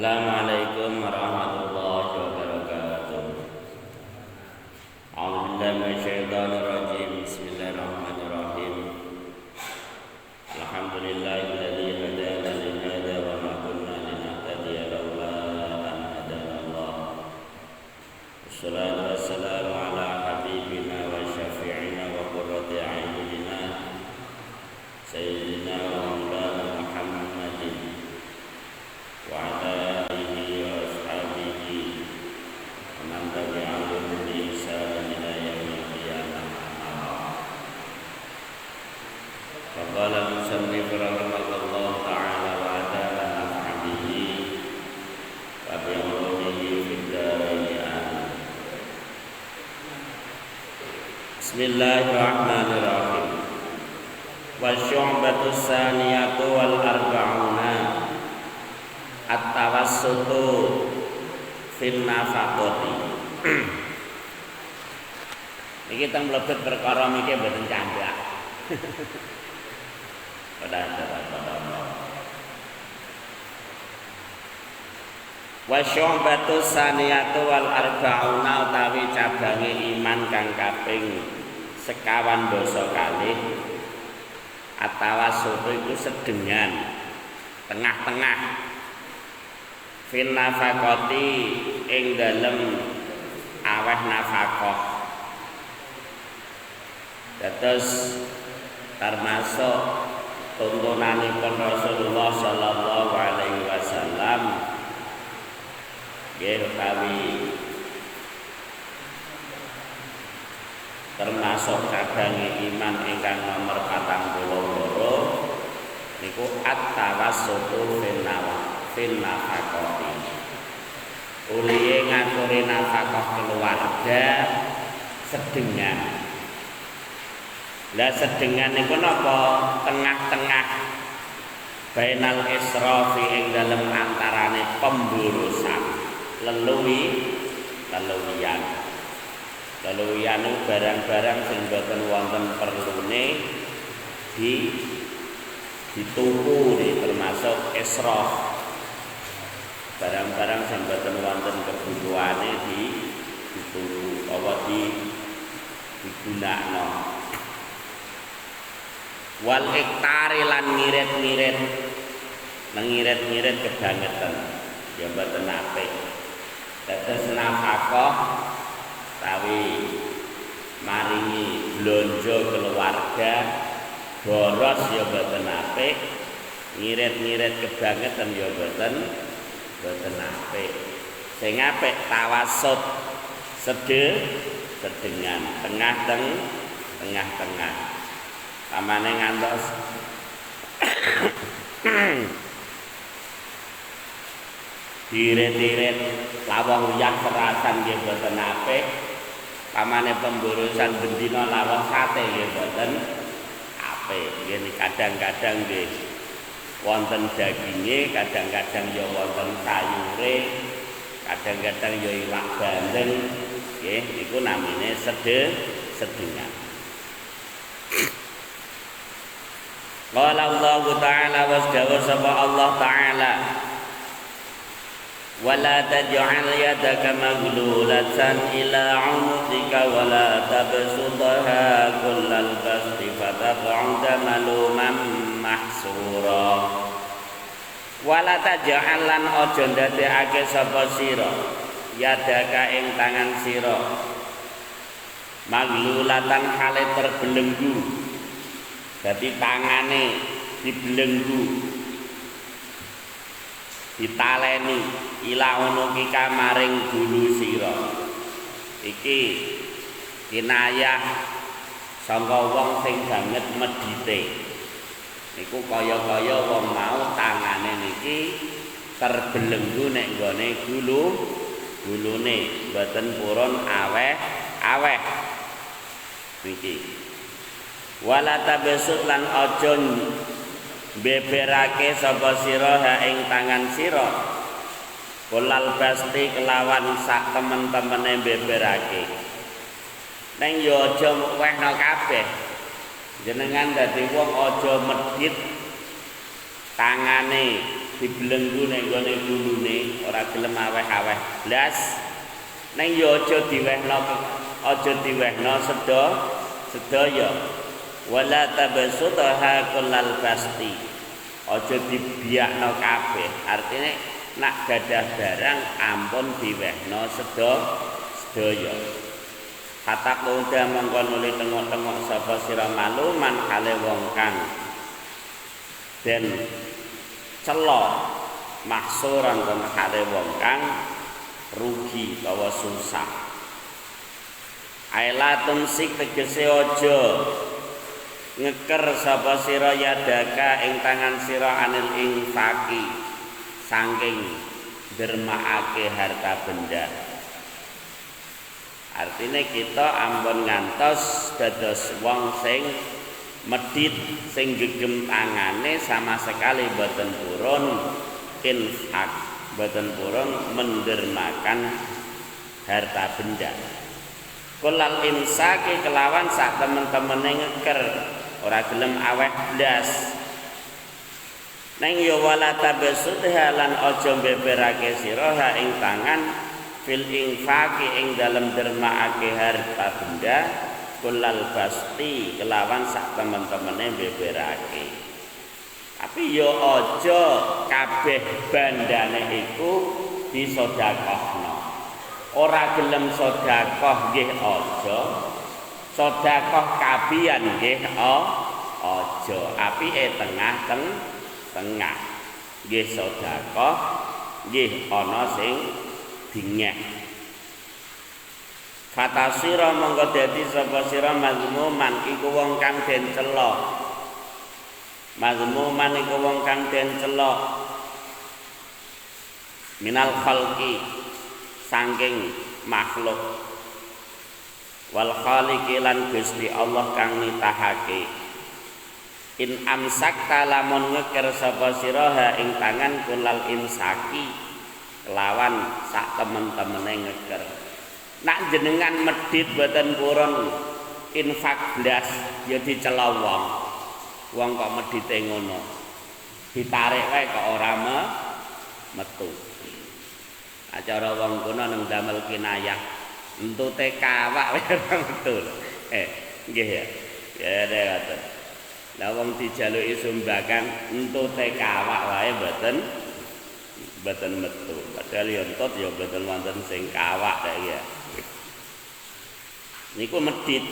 Assalamualaikum warahmatullahi wabarakatuh. A'udzubillahi minasyaitonir rajim. Bismillahirrahmanirrahim. Alhamdulillahilladzi hadana li hadza wa ma kunna linahtadiya laula an hadana Allah. Wassalatu wassalamu ala habibina wa syafi'ina wa qurrati a'yunina sayyidina wa maulana Muhammadin wa ala alihi wa ashabihi wa man tabi'ahum bi ihsan ila yaumil qiyamah. Faqala al-musannif rahimahullah ta'ala wa adala naf'abihi wa bi'ulumihi fid darain. Bismillahirrahmanirrahim. Wa syu'batu saniyatu wal arba'una at-tawassutu fin nafaqati. Iki teng mlebet perkara miki mboten candhak. Wa syu'batu saniyatu wal arba'una utawi cabange iman kang kaping 50 kalih. At-tawassutu iku sedengan tengah-tengah fin nafaqati ing dalem aweh nafaqah. Dados termasuk tuntunanipun Rasulullah sallallahu alaihi wasallam nggih utawi termasuk cadange iman ingkang nomor 42 niku at-tawassutu fin nafaqati. Uliye ngaturi nafaqah keluarga sedengan. Lah sedengan niku napa? Tengah-tengah bainal israfi ing dalem antarane pemborosan, leluwian. Leluwian niku barang-barang sing boten wonten perlune dituku termasuk israf. Barang-barang sing boten wonten kebutuhane dituku apa digunakno. Wal iktari lan ngirit-ngirit kebangetan ya mboten apik. Dados nafkah tawi maringi blonjo keluarga boros ya mboten apik, ngirit-ngirit kebangetan ya mboten apik. Sing apik tawassut sedengan tengah-tengah. Pamane ngantos diret-diret lawang uyah perasan nggih mboten apik. Pamane pemborosan bendina lawang sate nggih mboten apik. Nggih kadang-kadang nggih wonten daginge, kadang-kadang ya wonten sayure, kadang-kadang ya iwak bandeng. Nggih niku namine sedengan. Qala Allah Ta'ala wasdawa sapa Allah Ta'ala wala taj'al yadaka maghlulatan ila 'unuqika wala tabsutha kullal basti fataq'uda maluman mahsura. Wala taj'al lan aja ndadekake sapa sira yadaka ing tangan sira maghlulatan hale terbelenggu. Jadi tangane dibelenggu, ditaleni ila unukika maring gulu sira. Iki kinayah sangka wong sing banget medhite. Niku kaya-kaya wong mau tangane niki terbelenggu nek nggone gulune mboten purun aweh niki. Wala tabesut lan aja beberake sapa sira ha ing tangan sira kulal basti kelawan sak temen-temene beberake neng yo aja wehna kabeh jenengan dadi wong aja medhit tangane dibelenggu ning gone gulune ora gelem aweh-aweh blas ning yo aja diwehno sedaya wala tabasutaha kullal basti aja dibiakno kabeh artine nak gadah barang ampun diwehno sedaya kata kuda mongko nuli tengok-tengok sapa sira maluman kale wong kang den celo maksuran kon kale wong kang rugi utawa susah ailatun sik tegese aja ngeker sapa sira yadaka ing tangan sira anil infaki saking dermaake harta benda artine kita ampun ngantos dados wong sing medhit sing gegem tangane sama sekali boten purun infak boten purun mendermakan harta benda kulal insaki kelawan sak temen-temene ngeker ora gelem aweh blas neng yo wala tabasudha lan aja beberake sira ha ing tangan fil infaki ing dalem dermaake harta benda kulal basti kelawan sak temen-temene beberake tapi yo aja kabeh bandane iku disedekahno ora gelem sedekah nggih aja sedekah kabiyan nggih aja apike tengah nggih sedekah nggih ana sing dingeh fatasira monggo dadi sapa sira mazmuman iku wong kang den cela mazmuman iku wong kang den cela minal khalqi saking makhluk wal khaliqi lan Gusti Allah kang nitahake in amsakta lamun ngeker sapa sira ha ing tangan kulal insaki kelawan sak temen-temene ngeker nak jenengan medhit boten purun infak blas ya dicela wong kok medhite ngono ditarik wae kok ora metu acara wong kono nang damel kinayah entute kawak wae ora metu nggih ya ngoten la wong dijaluki sumbangan entute kawak wae boten metu padahal ya entut ya boten wonten sing kawak ta ya niku medhit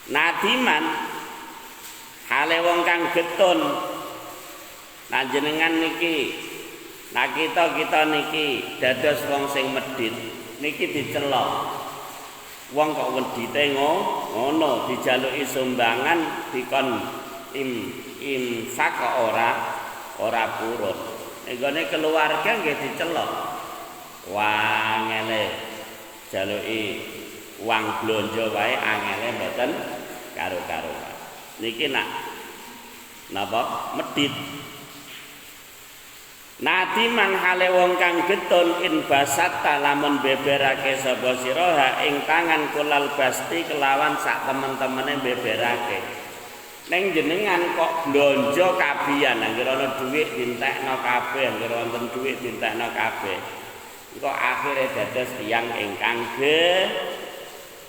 nadiman hale wong kang getun panjenengan niki nah kita niki dados wong sing medhit niki dicela wong kok wedite ngono dijaluki sumbangan dikon infak kok ora purun nggone keluarga nggih dicela wangele jaluki uang blonjo wae angele mboten karo-karuan niki napa medhit nadiman hale wong kang getun in basatta lamun beberake sapa sira ha ing tangan kulal basti kelawan sak temen-temene beberake ning jenengan kok blonjo kabiyan anggere ana dhuwit dintekno kabeh anggere wonten dhuwit dintekno kabeh kok akhire dados tiyang ingkang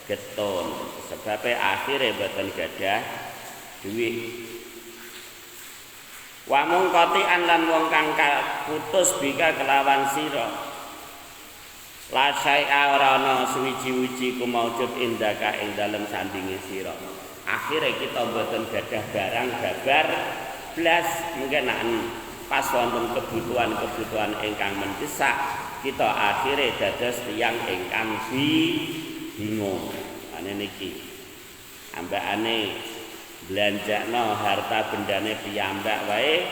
getun sebabe akhire boten gadah dhuwit wa mungqati'an lan wong kang putus bika kelawan sira la syai'a ora ana suwiji-wiji ku maujud indaka ing dalem sandinge sira akhire kita mboten gadah barang babar blas mungkin pas wonten kebutuhan ingkang mendesak kita akhire dados tiyang ingkang bingung ane niki ambakane belanjakno harta bendane piyambak wae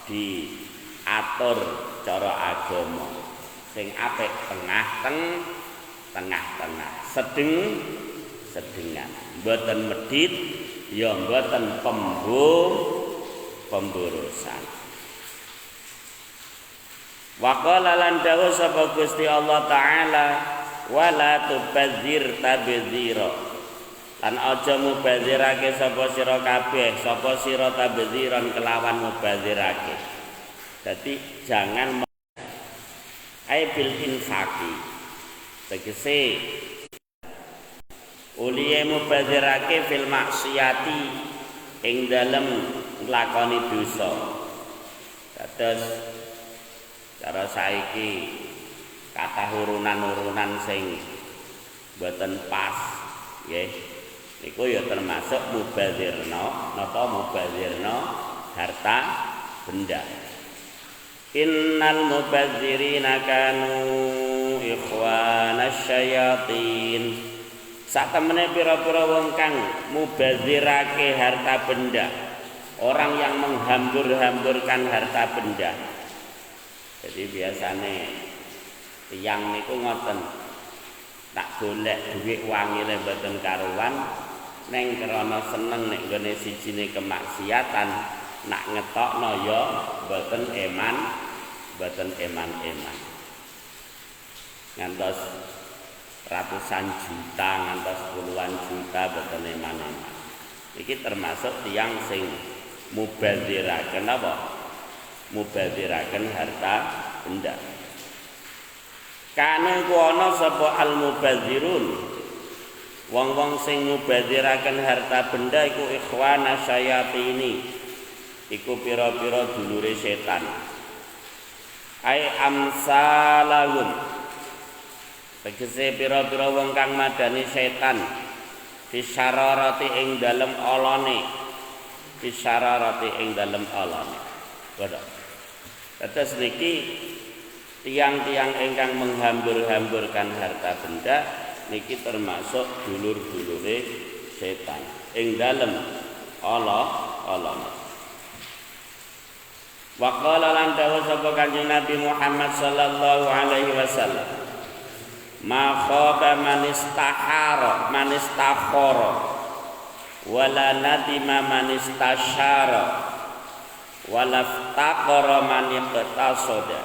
diatur cara agama sing apik tengah-tengah sedengan mboten medhit ya mboten pemburusan wa qala lan dawuh sapa Gusti Allah taala wala tubadzir tabdzira lan aja mubadzirake sapa sira kabeh sapa sira tabdziran kelawan mubadzirake. Dadi jangan bil infaki tegese uliye mubadzirake fil maksiyati ing dalem nglakoni dosa. Dados cara saiki kathah urunan-urunan sing boten pas nggih niku ya termasuk mubadzirna napa mubadzirna harta benda. Innal mubadzirina kanu ikhwanasy syayatin. Satemene pira-pira wong kang mubadzirake harta benda, orang yang menghambur-hamburkan harta benda. Jadi biasane tiyang niku ngoten, tak golek dhuwit wangile mboten karuan, neng krana seneng nek nggone sijine kemaksiatan, nak ngetokno ya mboten eman-eman. Ngantos ratusan juta, ngantos puluhan juta mboten eman-eman. Iki termasuk tiyang sing mubadziraken apa? Mubadziraken harta benda. Kana ku ana sapa al mubadzirun. Wong-wong sing mubadziraken harta benda iku ikhwana syayatini. Iku pira-pira dulure setan. Ai amsalahum. Tegese pira-pira wong kang madani setan. Fisyararati ing dalem olone. Fisyararati ing dalem olone. Padha. Terus niki tiang-tiang ingkang menghambur-hamburkan harta benda niki termasuk dulur-dulure setan. Ing dalem Allah. Wa qala lan dawuh sapa Kanjeng Nabi Muhammad sallallahu alaihi wasallam. Ma khaba man istakhara wala nadima man istasyara wala ftaqara man iqtasada.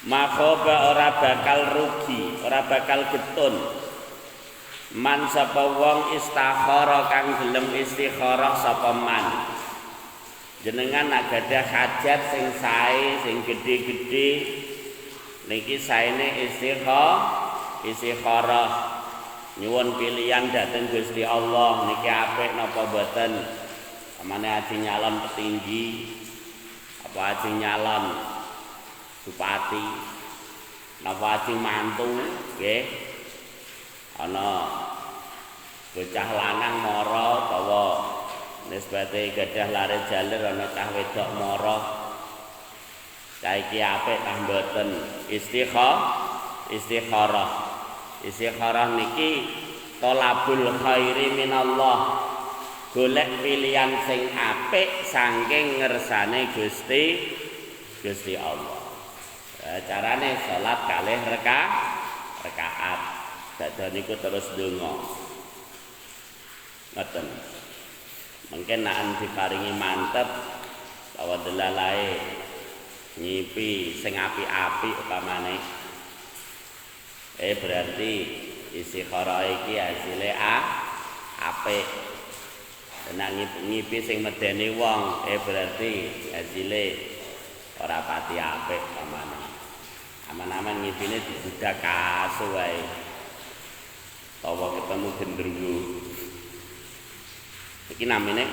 Ma khaba ora bakal rugi, ora bakal getun. Man sapa wong istakhara kang gelem istikharah sapa man. Jenengan agadah hajat sing sae, sing gedhe-gedhe niki saene istikharah nyuwun pilihan dhateng Gusti Allah niki apik napa boten? Amane aji nyalon petinggi apa aji nyalon bupati napa aji mantu nggih ana bocah lanang mara utawa nisbate gadah lare jaler ana cah wedok mara saiki apik tah mboten istikharah niki thalabul khairi minallah golek pilihan sing apik saking ngersane Gusti Allah. Carane salat kalih rakaat dadha niku terus ndonga ngoten. Mungkin nak diparingi mantep bahwa delalae nyipi sing api-api upamane berarti istikharah iki hasile apik. Nek nyipi sing medeni wong berarti hasile ora pati apik upamane. Aman-aman ngipine dibudak kasu wae. Tawa ketemu gendruwo. Iki namine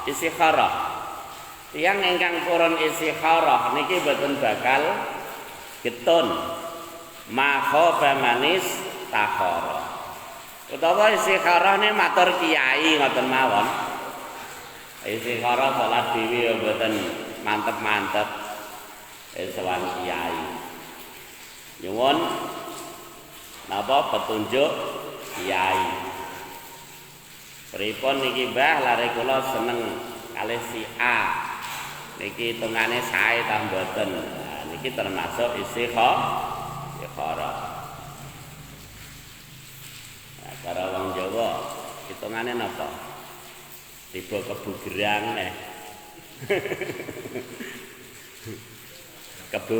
istikharah. Tiyang ingkang purun istikharah niki boten bakal getun. Ma khaba manis takhara. Utawa istikharah ne matur kiai ngoten mawon. Istikharah salat dhewe boten mantep-mantep. Sowan kiai. Nyuwun napa petunjuk kiai. Pripun niki Mbah lare kula seneng kalih si A. Niki hitungane sae ta mboten. Nah, niki termasuk istikharah. Nah, cara wong Jawa hitungane napa? Tiba kebugerang Kebu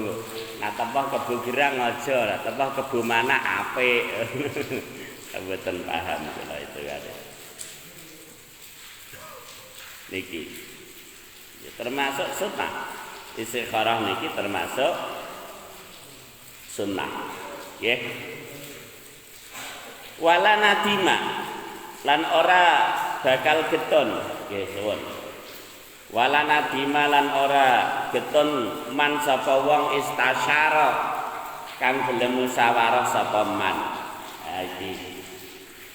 Nah tepah kebo girang aja, lah tepah kebo mana apik. Mboten paham kula itu kan. Niki. Ya, termasuk sunnah. Istikharah niki termasuk sunnah. Nggih. Wala nadima lan ora bakal getun, nggih suwun. Wala nadima lan ora getun man sapa wong istasyara kang gelem musyawarah sapa man. Iki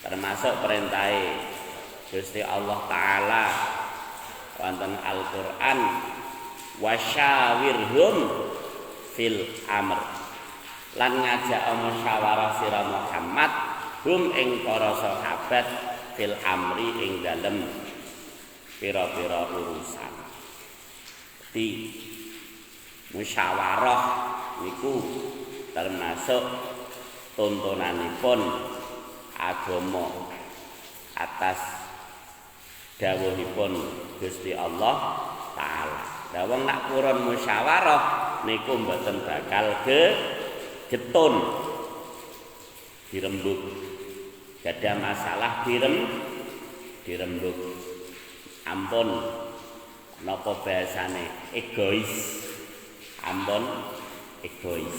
termasuk perintahe Gusti Allah taala wonten Al-Qur'an wasyawirhum fil amr lan ngajak musyawarah sira Muhammad hum ing para sahabat fil amri ing dalem pira-pira urusan. Di musyawarah niku termasuk tuntunanipun agama atas dawuhipun Gusti Allah taala. Lah wong nak purun musyawarah niku mboten bakal getun dirembug. Gadah masalah dirembug. Ampun napa bahasane egois. Ampun egois.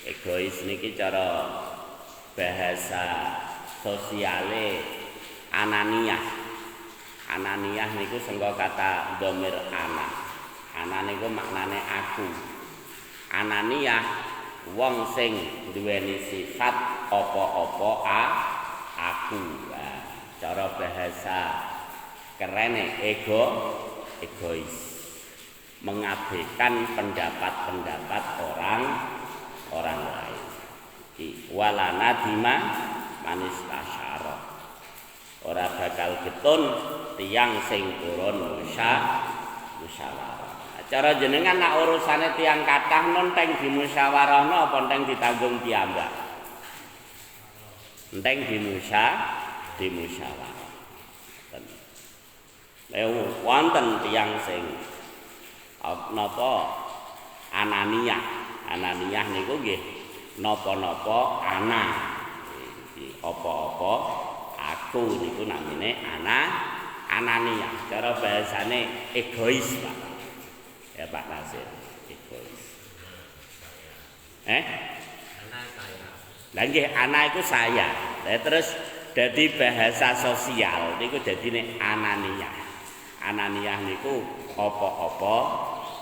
Egois niki cara bahasa sosiale ananiyah. Ananiyah niku sengko kata dhamir ana. Ana niku maknane aku. Ananiyah wong sing duweni sifat apa-apa aku. Nah, cara bahasa kerene egois. Mengabaikan pendapat-pendapat orang lain. Wala nadima manis tasyara. Ora bakal getun tiyang sing purun musyawarah. Cara jenengan nak urusane tiyang kathah nun teng dimusyawarahno apa teng ditanggung piyambak? Enteng dimusyawarah. Wonten tiyang sing napa ananiyah. Ananiyah niku nggih napa-napa ana. Apa-apa aku niku namine ananiyah. Cara bahasane egois, Pak. Ya Pak Nasir, egois. Ana saya. Lah nggih ana iku saya. Lah terus dadi bahasa sosial niku dadine ananiyah. Ananiyah niku apa-apa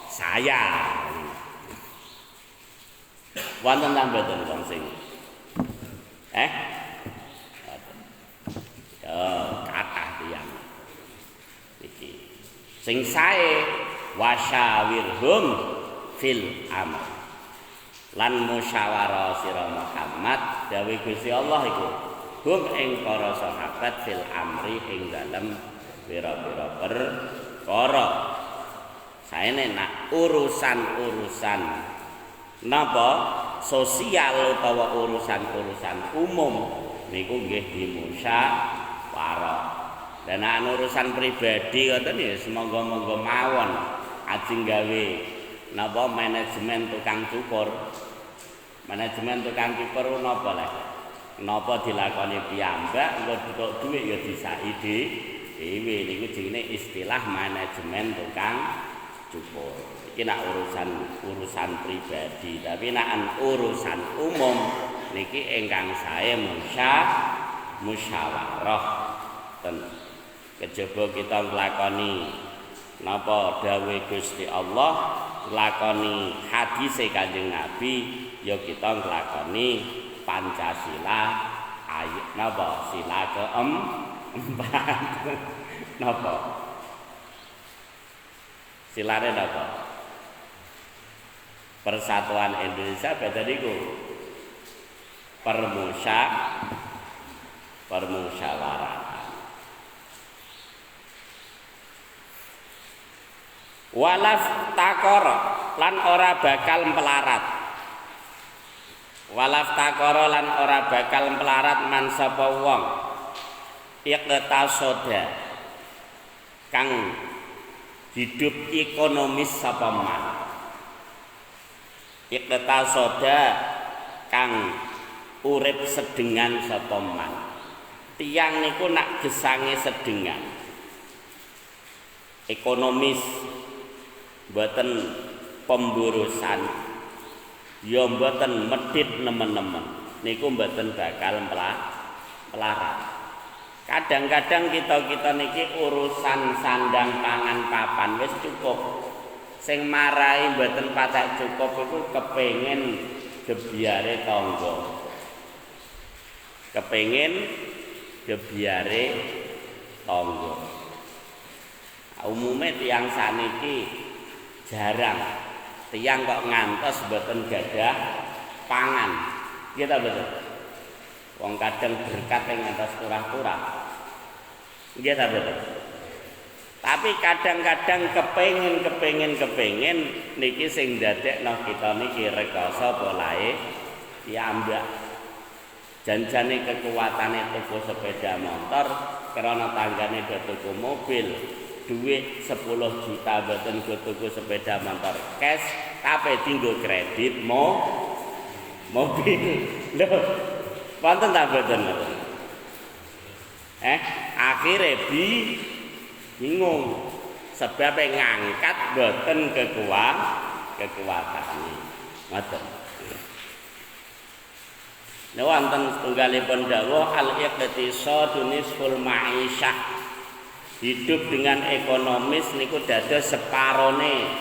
saya. Wonten ta mboten wong sing kathah tiyang iki sing sae wasyawirhum fil amr lan musyawarah sira Muhammad dawuh Gusti Allah iku hum ing para sahabat fil amri ing dalem pira-pira perkara saene nak urusan-urusan napa sosial utawa urusan-urusan umum niku nggih dimusyawarah. Dan urusan pribadi ngoten ya semonggo-monggo mawon ajeng gawe napa manajemen tukang cukur. Manajemen tukang cukur napa lek? Napa dilakoni piyambak engko butuh dhuwit ya disaki dhewe niku jenenge istilah manajemen tukang cukur. Iki nak urusan pribadi, tapi nak urusan umum niki ingkang sae musyawarah. Kejaba kita nglakoni napa dawuh Gusti Allah, nglakoni hadis Kanjeng Nabi, ya kita nglakoni Pancasila ayat napa sila keempat. Napa? Silane napa? Persatuan Indonesia beda niku. Permusyawaratan. Walaf takor lan ora bakal melarat. Walaf takor lan ora bakal melarat man sapa wong iqtasoda kang hidup ekonomis sapa man. iqtasoda kang urip sedengan sapa man. Tiyang niku nak gesange sedengan. Ekonomis mboten pemburusan, ya mboten medhit nemen-nemen. Niku mboten bakal melarat. Kadang-kadang kita niki urusan sandang pangan papan wis cukup. Sing marai mboten patek cukup iku kepengin gebyare tangga. Kepengin gebyare tangga. Umume tiyang saniki jarang tiyang kok ngantos mboten gadah pangan. Nggih ta betul? Wong kadang berkat ing ngantos kurah-kurah. Nggih ta betul? Tapi kadang-kadang kepengin niki sing ndadekno kita niki rekoso polahe piyambak. Janjane kekuatane tuku sepeda motor, karena tanggane do tuku mobil, duit 10 juta mboten go tuku sepeda motor cash, tapi tinggo kredit mobil. Lho, wonten ta mboten? Akhire bingung sebab ngangkat mboten kekuatane. Ngoten. Nek wonten setunggalipun dawuh al-iqtisadu nisful ma'isyah. Hidup dengan ekonomis niku dados separone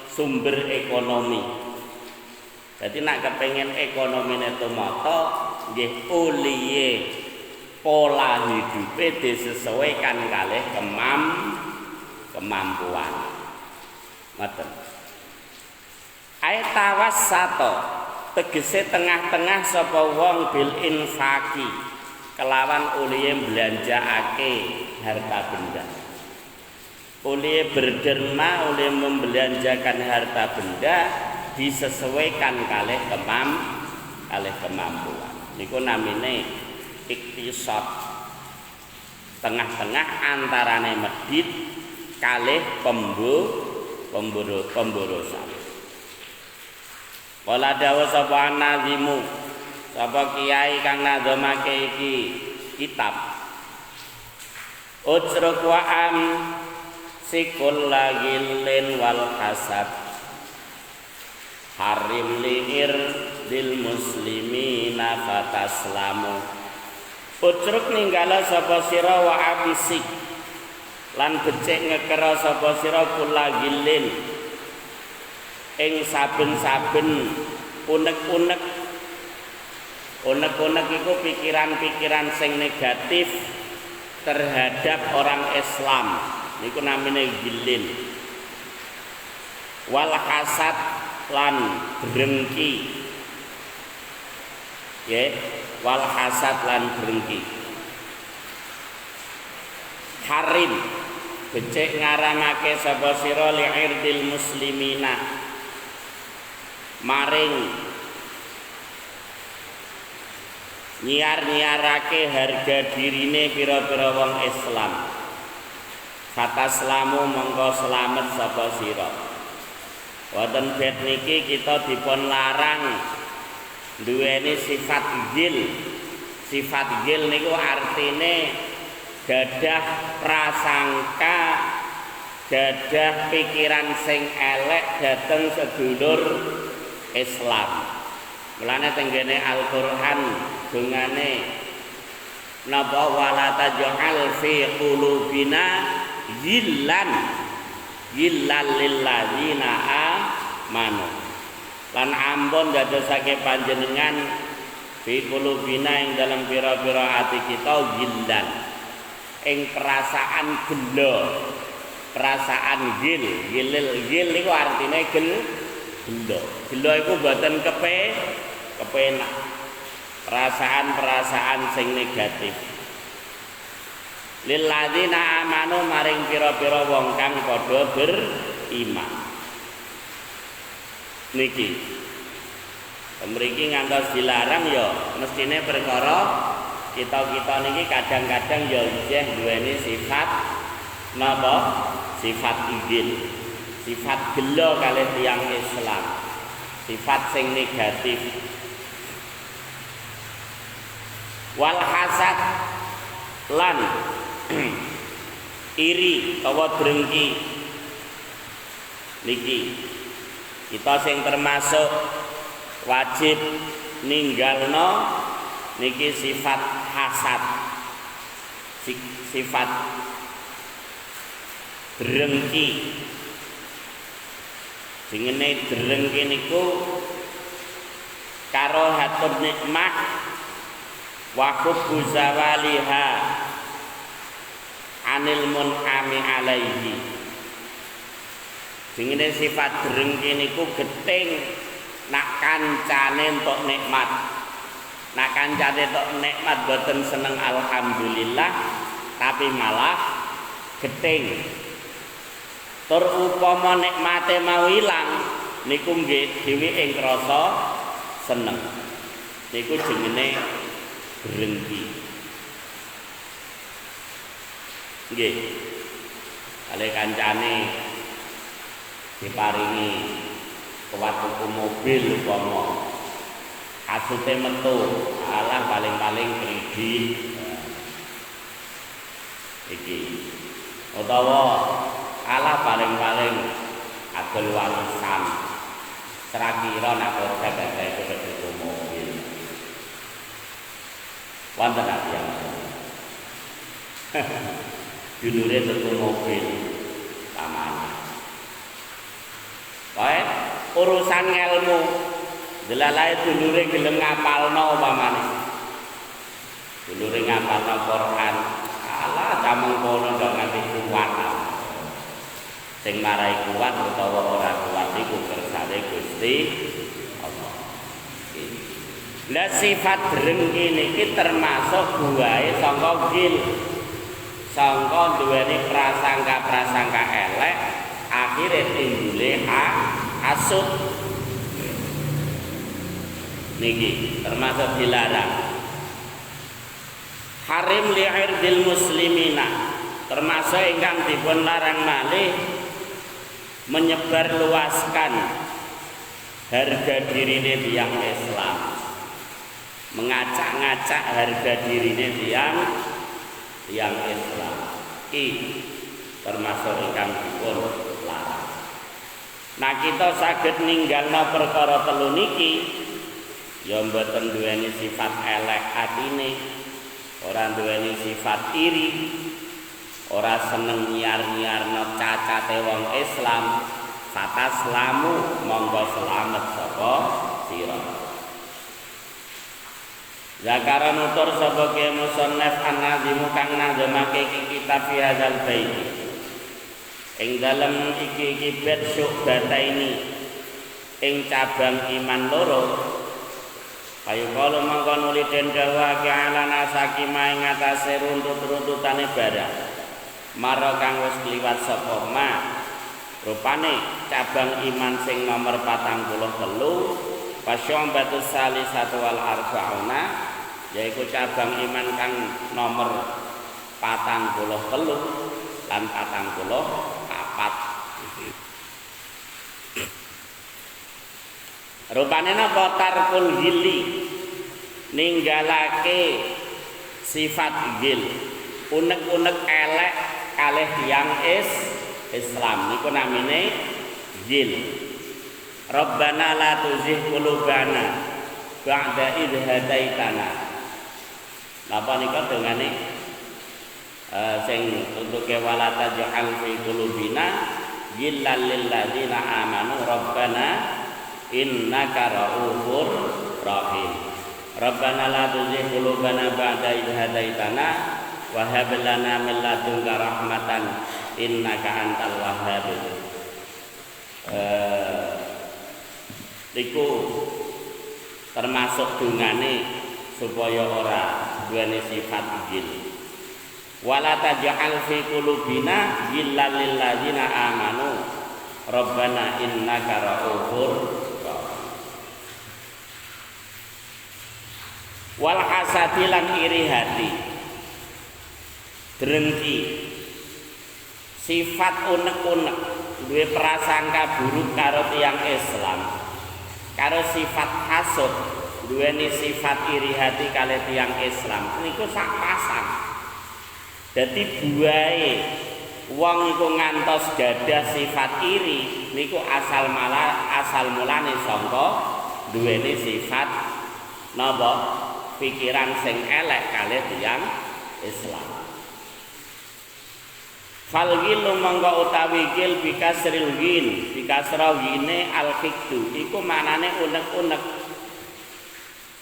sumber ekonomi. Jadi nak kepengin ekonomine tumata nggih uliye pola hidupe disesuaikan kalih kemampuan. Ngoten. Aitawasato tegese tengah-tengah sapa wong bil infaki kelawan uliye belanjaake harta benda. Uliye berderma, uliye membelanjakan harta benda disesuaikan kalih kemampuan. Niku namine iktisad. Tengah-tengah antarane medhit kalih pemborosan. Wala dawa sapa nazimu, sapa kiai kang nadzamake iki kitab. Utsruk wa am sikul lagilin wal hasad. Harim liir dil muslimina fataslamu. Utsruk ninggala sapa sira wa amsik lan becik ngekera sapa sira kulagilin ing saben-saben unek-unek iku pikiran-pikiran sing negatif terhadap orang Islam niku namine gilin. Wal hasad lan drengki. Nggih, wal hasad lan drengki. Harim becik ngaramake sapa sira li'irdil muslimina maring nyiar-nyiarake harga dirine pira-pira wong Islam. Fataslamu mongko slamet sapa sira. Wonten bait niki kita dipun larang duweni sifat gil. Sifat gil niku artine gadah prasangka, gadah pikiran sing elek dhateng sedulur Islam. Mulane tenggene Al-Qur'an dungane napa wala taj'al fi qulubina ghillan lil ladzina amanu. Lan ampun dadosake panjenengan fi qulubina ing dalam pira-pira ati kita ghillan ing perasaan gelo, perasaan gil niku artine gelo. Gelo iku mboten kepenak. Perasaan-perasaan sing negatif. Lil ladzina amanu maring pira-pira wong kang padha beriman. Niki. Mriki ngantos dilarang ya mestine perkara kita niki kadang-kadang ya isih duweni sifat napa? Sifat idin. Sifat gelo kalih tiyang Islam. sifat sing negatif. Wal hasad lan iri utawa drengki niki kita sing termasuk wajib ninggalno niki sifat hasad, sifat drengki. Singene drengki niku karo hatur nikmat wa hubbu zawaliha anil mun'ami alaihi. Singene sifat drengki niku geting nak kancane entuk nikmat. Nak kancane entuk nikmat boten seneng alhamdulillah tapi malah geting. Tur upama nikmate mau ilang niku nggih dheweke ngrasa seneng. Niku jenenge drengki. Nggih. Kale kancane diparingi kuat tuku mobil upama asute metu alah paling-paling kredit iki utawa alah paling-paling adol warisan kira-kira nek ora gak tuku mobil wonten yang dulure tuku mobil tamane wae urusan ilmu delalae dulure gelem ngapalno upamane dulure ngapalno Quran alah camung kono kok nganti kuat sing marai kuat utawa ora kuat iku kersane Gusti Allah. Lah sifat drengki niki termasuk buahe sangka gil sangka duweni prasangka-prasangka elek akhire timbule hasud niki termasuk dilarang. Harim li'irdil muslimina termasuk ingkang dipun larang malih menyebar luaskan harga dirine tiyang Islam, mengacak-ngacak harga dirine tiyang Islam. Termasuk ingkang dipun larang. Nah kita saged ninggalno perkara telu niki ya mboten duweni sifat elek atine, ora duweni sifat iri, ora seneng nyiar-nyiarno cacate wong Islam. Fataslamu monggo selamat saka sira. Zakara nutur sapa ke musannaf an-nazimu kang nazamake kitab fi hadzal bait. Ing dalem iki bait syu'bataini ing cabang iman loro. Kayu kalau mongko nuli den dawuhake alana sakima ing atase runtut-runtutane barang. Maro kang wis kliwat sapa ma. Rupane cabang iman sing nomor 43 pasyambatu salisatu wal arba'una yaiku cabang iman kang nomor 43 lan 44. Rupane napa tarkul hili ninggalake sifat gil unek-unek elek kalih tiyang Islam niku namine gil. Rabbana la tuzigh qulubana ba'da idh hadaitana. Napa nika dongane sing untuk wala taj'al fi qulubina ghillal lil ladzina amanu rabbana innaka ra'ufur rahim. Rabbana la tuzigh qulubana ba'da idh hadaitana wa hab lana min ladunka rahmatan innaka antal wahhab. Iku termasuk dungane supaya ora duweni sifat gil. Wala taj'al fi qulubina ghillal lil ladzina amanu rabbana innaka ra'ufur rahim. Wal hasadi lan iri hati drengki sifat unek-unek duwe prasangka buruk karo tiyang Islam karo sifat hasud, duweni sifat iri hati kalih tiyang Islam niku sak pasang. Dadi buahe wong iku ngantos gadah sifat iri niku asal mulane sangka duweni sifat napa pikiran sing elek kalih tiyang Islam. Falgil mangga utawi gil bikasril gin, bikasra gine al-hikdu iku manane unek-unek.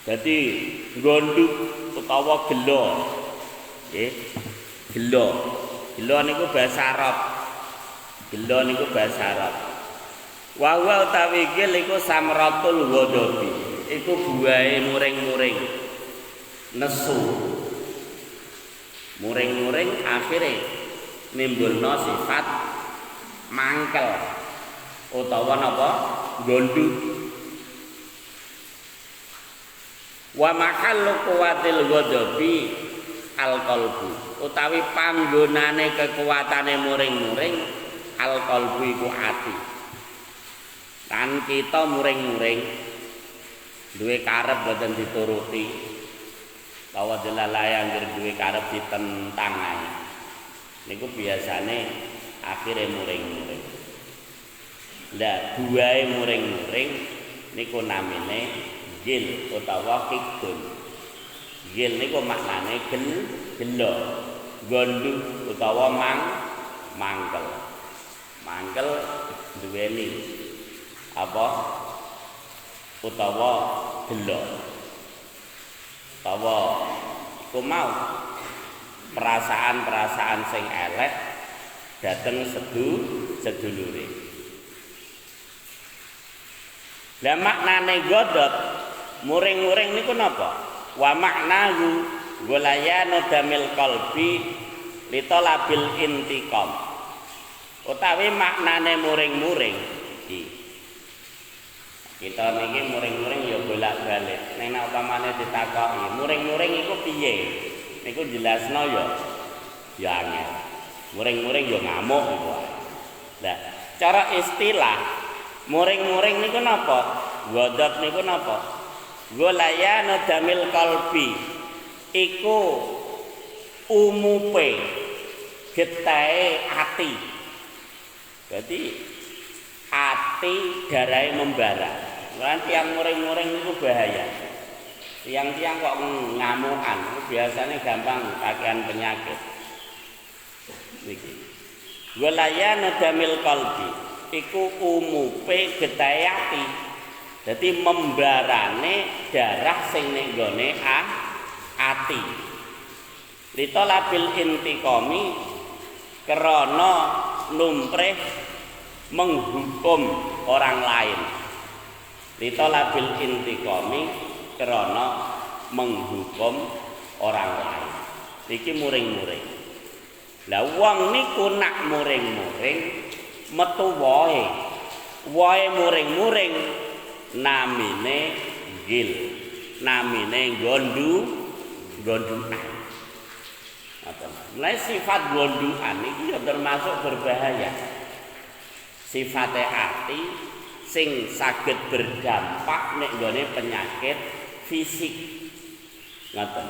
Dadi gonduk utawa gelo. Nggih. Gelo. Gelo niku bahasa Arab. Gelo niku bahasa Arab. Wa wa utawi gil iku samratul ghadabi. Iku buahe muring-muring. Nesu. Muring-muring akhire nimbulna sifat mangkel utawa napa gonduk. Wa mahallu quwatil ghadabi al-qalbu utawi panggonane kekuatane muring-muring al-qalbu iku ati. Kan kita muring-muring duwe karep boten dituruti utawa delalaya anggere duwe karep ditentang ae niku biasane akhire muring-muring. Lah buahe muring-muring niku namine gil utawa hikdun. Gil niku maknane gelo, gondu utawa mangkel. Mangkel duweni apa? Utawa gelo. Utawa iku mau perasaan-perasaan sing elek dateng sedulure. Lah maknane godot muring-muring niku napa? Wa maknahu golayanu damil qalbi litolabil intiqam. Utawi maknane muring-muring iki. Kita niki muring-muring ya bolak-balik. Nek umpamane ditakoki, muring-muring iku piye? Niku jelasno ya angel. Muring-muring ya ngamuk iku. Lah, cara istilah muring-muring niku napa? Godot niku napa? Golayanu damil qalbi. Iku umupe getahe ati. Jadi ati darahe membara. Lan tiyang muring-muring niku bahaya. Tiang-tiang kok ngamukan, biasanya gampang kakean penyakit. Niki. Golayanu damil qalbi, iku umupe getahe ati. Dadi membarane darah sing ning nggone ati. Litolabil intiqami krana lumprih menghukum orang lain. Litolabil intiqami krana menghukum orang lain. Iki muring-muring. Lah wong niku nak muring-muring metu wae. Wae muring-muring namine gil. Namine gondukan. Mulai sifat gondukan iki ya termasuk berbahaya. Sifate ati sing saged berdampak nek nggone penyakit fisik. Ngoten.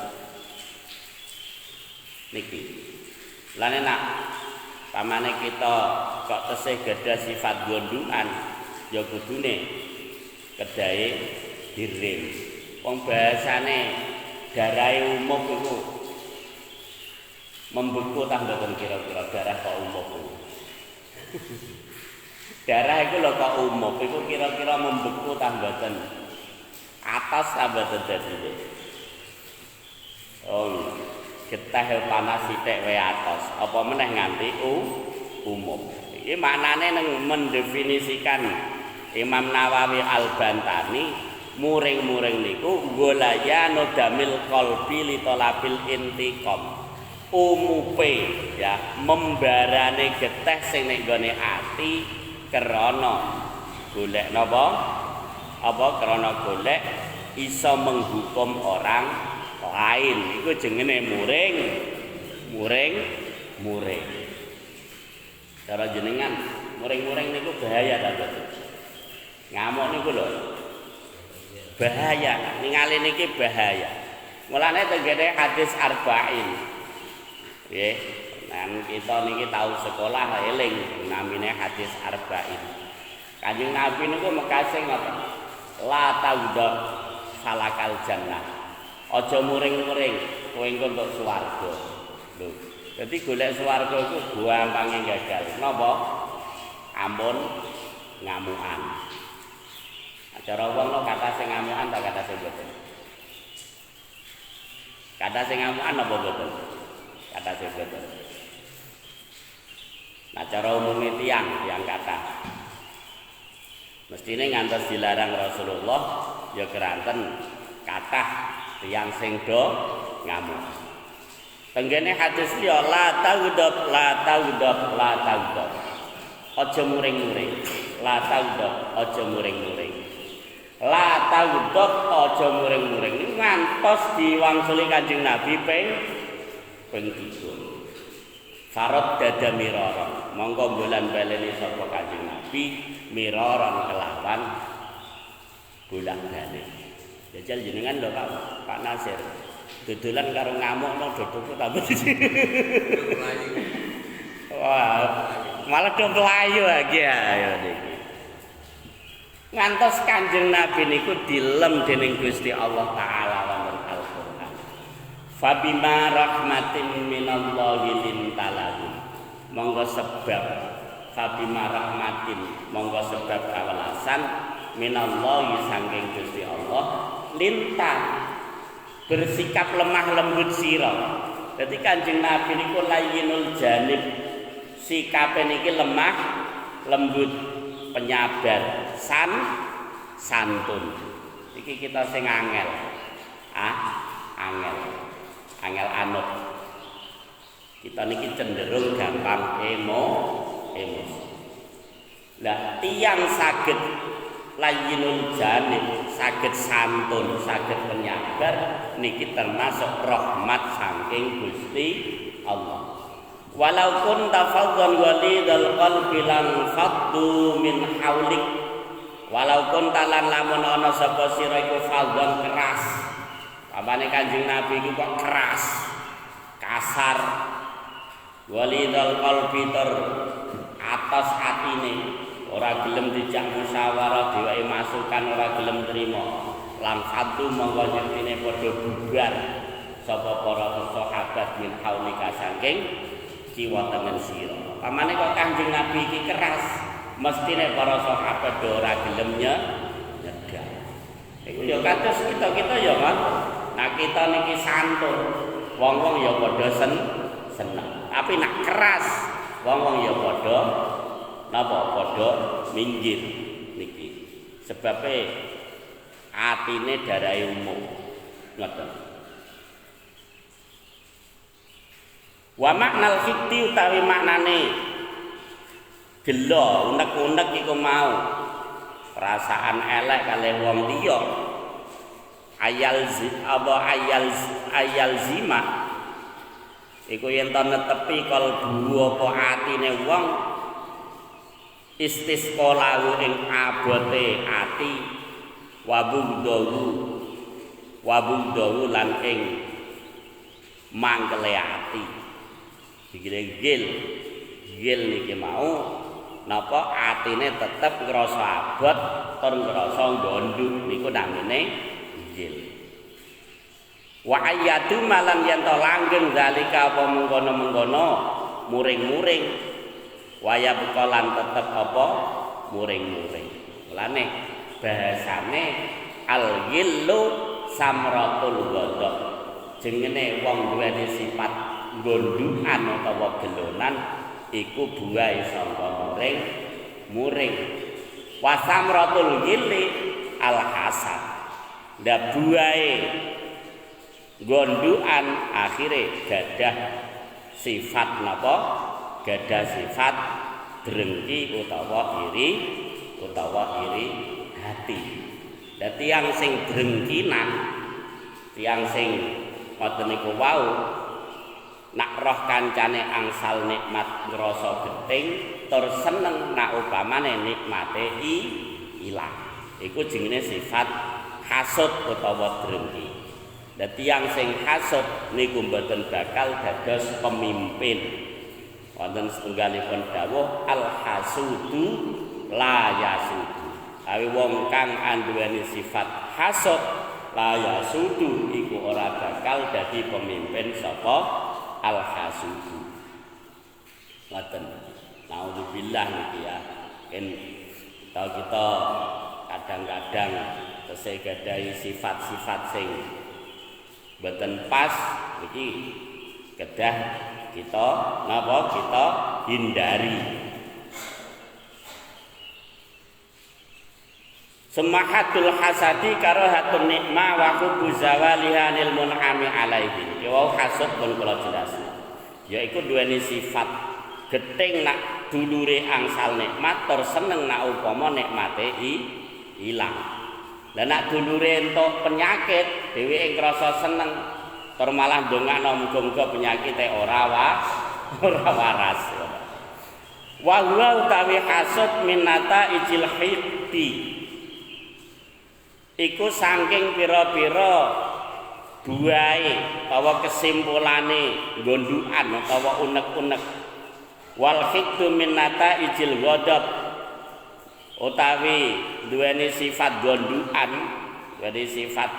Niki. Lan nek pamane kita kok tesih gadah sifat gondukan ya kudune kedahe direm. Wong bahasane darahe umum iku membeku tak mboten kira-kira darah kok umum. Darah iku lho kok umum iku kira-kira membeku tak mboten. Atas abad dadi. Oh, getah panas sithik wae atos. Apa meneh nganti umum. Iki maknane nang mendefinisikan Imam Nawawi Al-Bantani muring-muring niku golayanu damil qalbi litolabil intiqam. Umupe ya membarane getah sing ning gone ati krana golek napa? Apa krana golek iso menghukum orang lain. Iku jenenge muring. Cara jenengan muring-muring niku bahaya ta mboten? Ngamuk niku lho. bahaya. Ningali niki bahaya. Mulane tenggene hadis arba'in. Nggih, nan kita niki tahu sekolah eling namine hadis arba'in. Kanjeng Nabi niku mekase ngoten. La taudok salakal jannah. Aja muring-muring kowe engko entuk swarga. Lho, dadi golek swarga iku gampange gagal. Napa? Ampun ngamukan. Acara wong kok kata sing ngamukan ta kata sing boten. Kata sing ngamukan apa boten? Kata sing boten. Nah cara umumnya tiang kata. Mestine ngantos dilarang Rasulullah ya keranten kathah tiyang sing do ngamuk. Tenggene hadis liya la taudab. Aja muring-muring. La taudab, aja muring-muring. La taudab, aja muring-muring. Ngantos diwangsuli Kanjeng Nabi ping 3. Farad dada miraran. Monggo bulan baleni sapa Kanjeng Nabi miraran kelawan bolak-balik. Jajal jenengan lho Pak Nasir. Dodolan karo ngamukno dodokku tambah siji. Wah, malah do mlayu lagi ayo niki. Ngantos Kanjeng Nabi niku dilem dening Gusti Allah taala wonten Al-Qur'an. Fabima rahmatin minallahi lintalahu. Monggo sebab fabima rahmatin, monggo sebab kawelasan minallahi saking Gusti Allah lintan bersikap lemah lembut sira. Dadi Kanjeng Nabi niku layyinul janib, sikape niki lemah lembut, penyabar, santun. Iki kita sing angel. Angel anut. Kita niki cenderung gampang emosi. Lah tiyang saged layyinul janib, saged santun, saged penyabar niki termasuk rahmat saking Gusti Allah. Walau kunta faddan walidal qalbi lan faddu min haulik. Walau kunta lan lamun ana sapa sira iku faddan keras. Apane Kanjeng Nabi iku kok keras, kasar. Walidal qalbi ter atas atine. Ora gelem dijak musyawarah diwae masukan ora gelem trima lan fatu monggo nyentine padha bubar sapa para sahabat min haulika saking kiwa tengen sira. Pamane kok Kanjeng Nabi iki keras, mestine para sahabat ora gelem nyegah. Iku ya kados kita ya kan. Nah kita niki santun, wong-wong ya padha seneng. Tapi nak keras, wong-wong ya padha napa padha minggir niki sebabe atine darahe umum ngoten. Wa maknal khiti utawi maknane gelo unek-unek iku mau perasaan elek kali wong liya ayal zima iku yen to netepi kalbu apa atine wong istisqalahu ing abote ati wabungdawu lan ing mangkele ati dikire gil niki mau napa atine tetep ngrasa abot tur ngrasa gondhuk niku namine gil. Wa ayyatu malam yen to langgeng zalika apa mengkono-mengkono muring-muring waya bukalan tetep apa muring-muring. Mulane bahasane al-ghillu samratul ghadab. Jenenge wong duweni sifat gondhukan utawa gelonan iku buahe saka muring. Wa samratul ghilli al-hasad. Ndak buahe gondhukan akhire gadah sifat napa? Gadah sifat drengki utawa iri hati. Lah tiyang sing drengkinan, tiyang sing ngoten niku wau nak roh kancane angsal nikmat ngrasa gething tur seneng nak upamane nikmate ilang. Iku jenenge sifat hasud utawa drengki. Dadi tiyang sing hasud niku mboten bakal dados pemimpin. Wonten setunggalipun dawuh al hasudu la yasudu. Awi wong kang anduweni sifat hasud la yasudu iku ora bakal dadi pemimpin sapa al hasudu. Ngoten. Nauzubillah niki ya. Kita kadang-kadang tesih gadahi sifat-sifat sing boten pas iki kedah kita napa kita hindari. Semahatul hasadi karahatun nikmah wa hubbu zawaliha lil mun'ami alaihi. Ki wau hasud pun kula jelasno. Yaiku duweni sifat geting nak dulure angsal nikmat tur seneng nak upama nikmate ilang. Lah nak dulure entuk penyakit dheweke ngrasa seneng tur malah ndongakno muga-muga penyakite ora waras. Wa huwa utawi hasud minata ijil hiqti. Iku saking pira-pira buahe utawa kesimpulane gondhukan utawa unek-unek. Wal hiqtu minata ijil ghadab utawi duweni sifat gondhukan, duweni sifat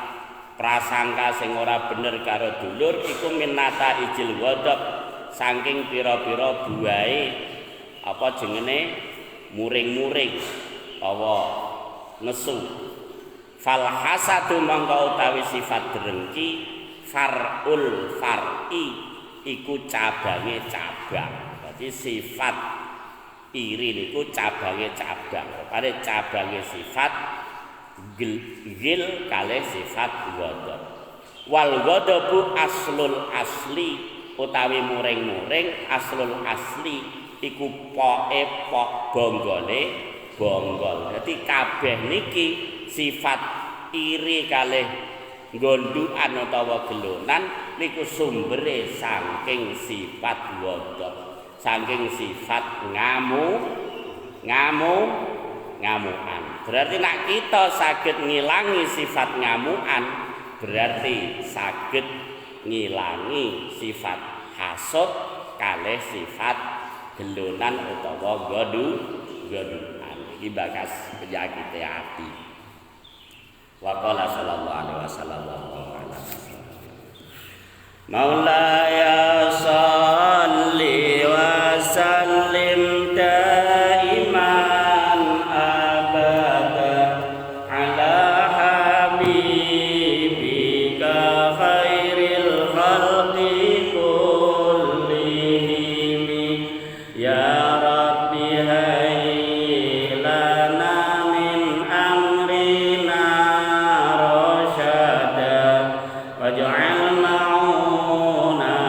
prasangka sing ora bener karo dulur iku minata ijil ghadab saking pira-pira buahe apa jenenge muring-muring utawa nesu. Fal hasadu mangka utawi sifat drengki farul far'i iku cabange cabang. Dadi sifat iri niku cabange cabang. Pare cabange sifat gil kalih sifat ghadab. Wal ghadabu aslul asli utawi muring-muring aslul asli iku poke pok bonggole bonggol. Dadi kabeh niki sifat iri kalih gondhukan utawa gelonan niku sumbere saking sifat ghadab, saking sifat ngamukan. Berarti nek kita saged ngilangi sifat ngamukan, berarti saged ngilangi sifat hasud kalih sifat gelonan utawa gondhukan. Iki bakas penyakit ati. Wa qala sallallahu alaihi wasallam Maulaya salli wa sallim daiman abada ala habibika khairil khalqi kullihim ya rabbi hayy lana min amrina waj'al ma'una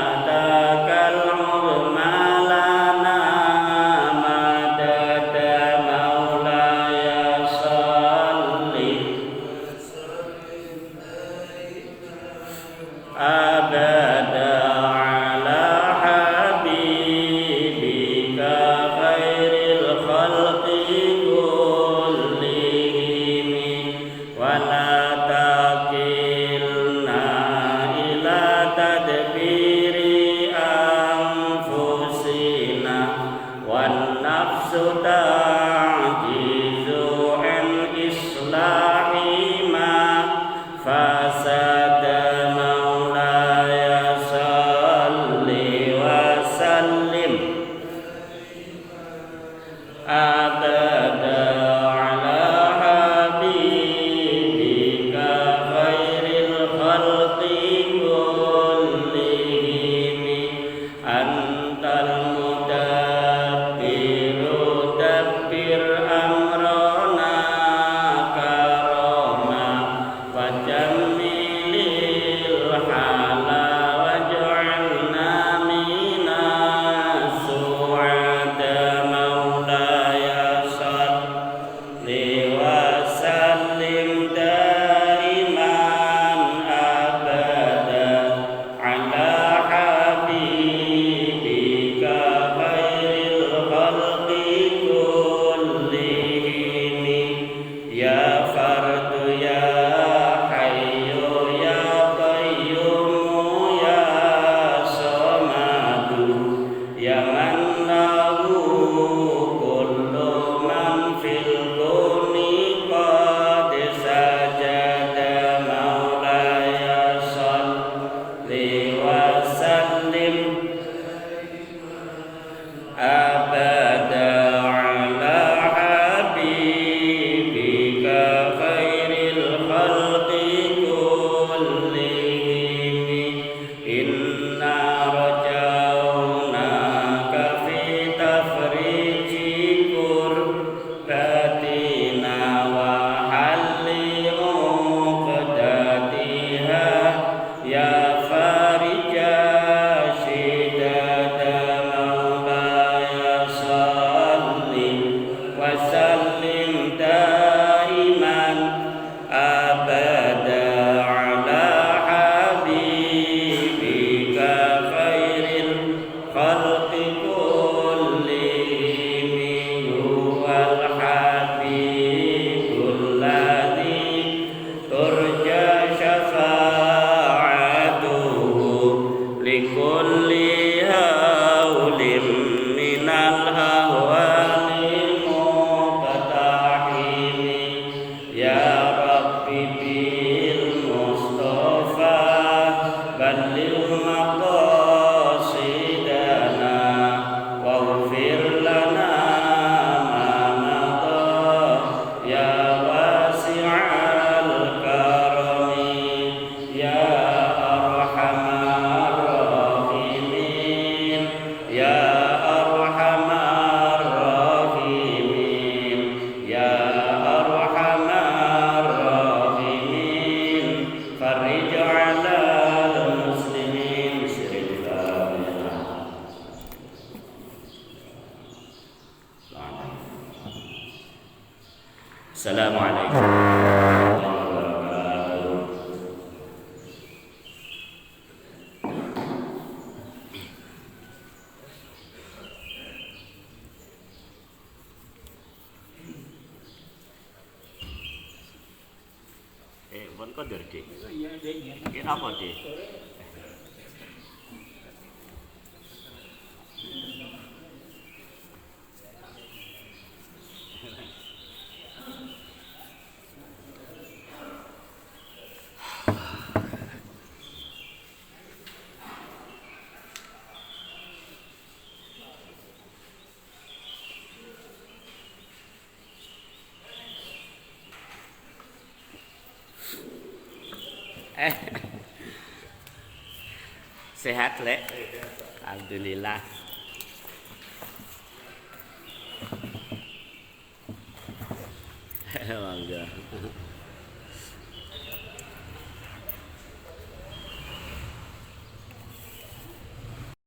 وسلم أبدا على حبيبك خير الخلق كلهم إنا رجوناك في تفريج كربتنا وحل عقدتها يا فارج شدة مولاي صل وسلم دائما أبدا على حبيبك خير الخلق كلهم هو الحبيب الذي ترجى شفاعته لكل هول من الأهوال مقتحم يا رب بالمصطفى بلغ مقاصدنا واغفر لنا ما مضى يا واسع الكرم يا أرحم الراحمين يا أرحم الراحمين يا أرحم الراحمين فرج على المسلمين بسر الفاتحة. السلام عليكم ورحمة الله وبركاته. Bon koder dik. Iya, Dik. Ki apa, Dik? Sehat, Lek? Alhamdulillah. Mangga.